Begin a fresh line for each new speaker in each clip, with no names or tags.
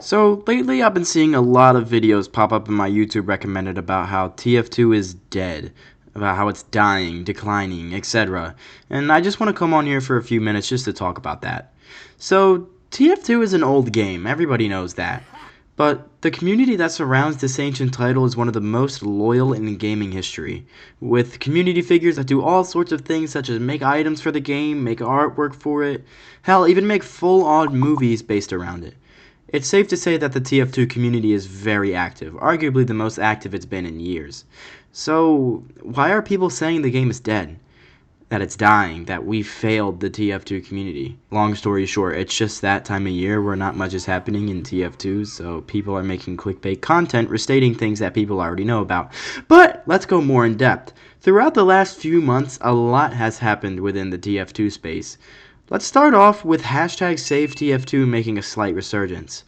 So lately I've been seeing a lot of videos pop up in my YouTube recommended about how TF2 is dead, about how it's dying, declining, etc. And I just want to come on here for a few minutes just to talk about that. So TF2 is an old game, everybody knows that. But the community that surrounds this ancient title is one of the most loyal in gaming history, with community figures that do all sorts of things such as make items for the game, make artwork for it, hell, even make full-on movies based around it. It's safe to say that the TF2 community is very active, arguably the most active it's been in years. So, why are people saying the game is dead? That it's dying, that we failed the TF2 community? Long story short, it's just that time of year where not much is happening in TF2, so people are making clickbait content restating things that people already know about. But, let's go more in depth. Throughout the last few months, a lot has happened within the TF2 space. Let's start off with hashtag SaveTF2 making a slight resurgence.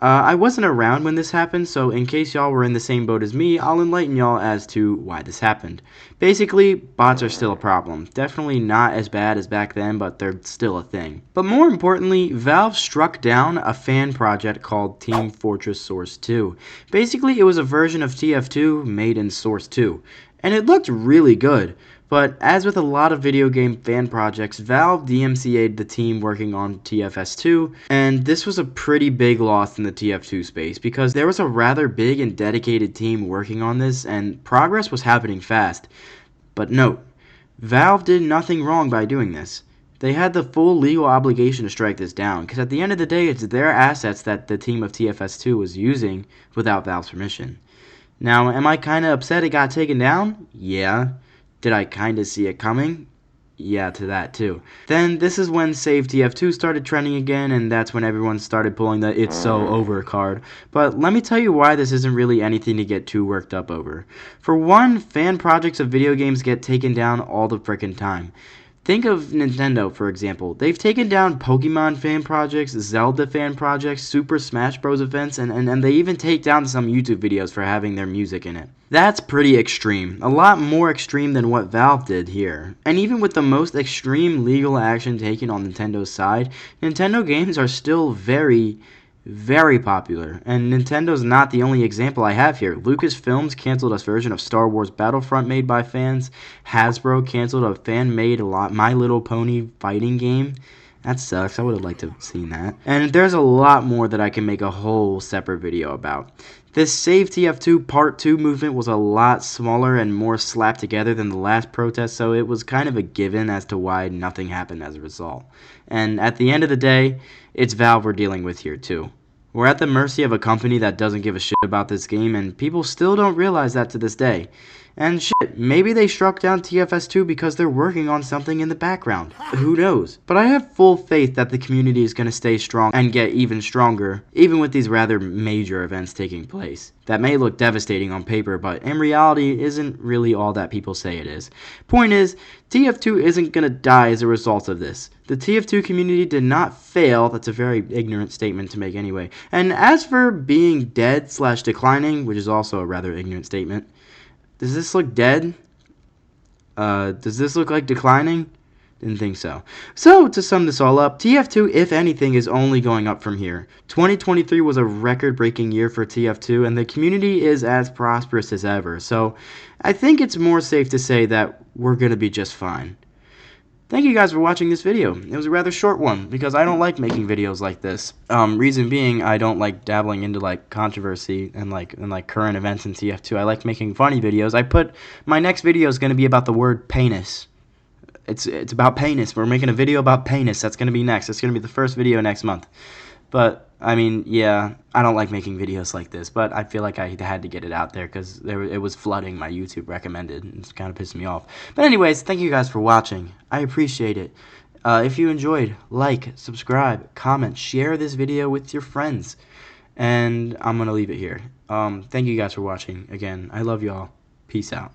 I wasn't around when this happened, so in case y'all were in the same boat as me, I'll enlighten y'all as to why this happened. Basically, bots are still a problem. Definitely not as bad as back then, but they're still a thing. But more importantly, Valve struck down a fan project called Team Fortress Source 2. Basically, it was a version of TF2 made in Source 2, and it looked really good. But as with a lot of video game fan projects, Valve DMCA'd the team working on TFS2, and this was a pretty big loss in the TF2 space because there was a rather big and dedicated team working on this, and progress was happening fast. But note, Valve did nothing wrong by doing this. They had the full legal obligation to strike this down, because at the end of the day, it's their assets that the team of TFS2 was using without Valve's permission. Now, am I kinda upset it got taken down? Yeah. Did I kinda see it coming? Yeah, to that too. Then this is when Save TF2 started trending again, and that's when everyone started pulling the "it's so over" card. But let me tell you why this isn't really anything to get too worked up over. For one, fan projects of video games get taken down all the frickin' time. Think of Nintendo, for example. They've taken down Pokemon fan projects, Zelda fan projects, Super Smash Bros. Events, and they even take down some YouTube videos for having their music in it. That's pretty extreme. A lot more extreme than what Valve did here. And even with the most extreme legal action taken on Nintendo's side, Nintendo games are still very popular, and Nintendo's not the only example I have here. Lucasfilms canceled a version of Star Wars Battlefront made by fans. Hasbro canceled a fan-made My Little Pony fighting game. That sucks. I would have liked to have seen that. And there's a lot more that I can make a whole separate video about. This Save TF2 Part 2 movement was a lot smaller and more slapped together than the last protest, so it was kind of a given as to why nothing happened as a result. And at the end of the day, it's Valve we're dealing with here too. We're at the mercy of a company that doesn't give a shit about this game, and people still don't realize that to this day. And shit, maybe they struck down TFS2 because they're working on something in the background. Who knows? But I have full faith that the community is going to stay strong and get even stronger, even with these rather major events taking place. That may look devastating on paper, but in reality isn't really all that people say it is. Point is, TF2 isn't going to die as a result of this. The TF2 community did not fail. That's a very ignorant statement to make anyway. And as for being dead/declining, which is also a rather ignorant statement, does this look dead? Does this look like declining? Didn't think so. So, to sum this all up, TF2, if anything, is only going up from here. 2023 was a record-breaking year for TF2, and the community is as prosperous as ever. So, I think it's more safe to say that we're going to be just fine. Thank you guys for watching this video. It was a rather short one because I don't like making videos like this. Reason being, I don't like dabbling into like controversy and like current events in TF2. I like making funny videos. My next video is going to be about the word painis. It's about painis. We're making a video about painis. That's going to be next. It's going to be the first video next month. But I mean, yeah, I don't like making videos like this, but I feel like I had to get it out there because it was flooding my YouTube recommended. It's kind of pissed me off. But anyways, thank you guys for watching. I appreciate it. If you enjoyed, like, subscribe, comment, share this video with your friends. And I'm going to leave it here. Thank you guys for watching. Again, I love y'all. Peace out.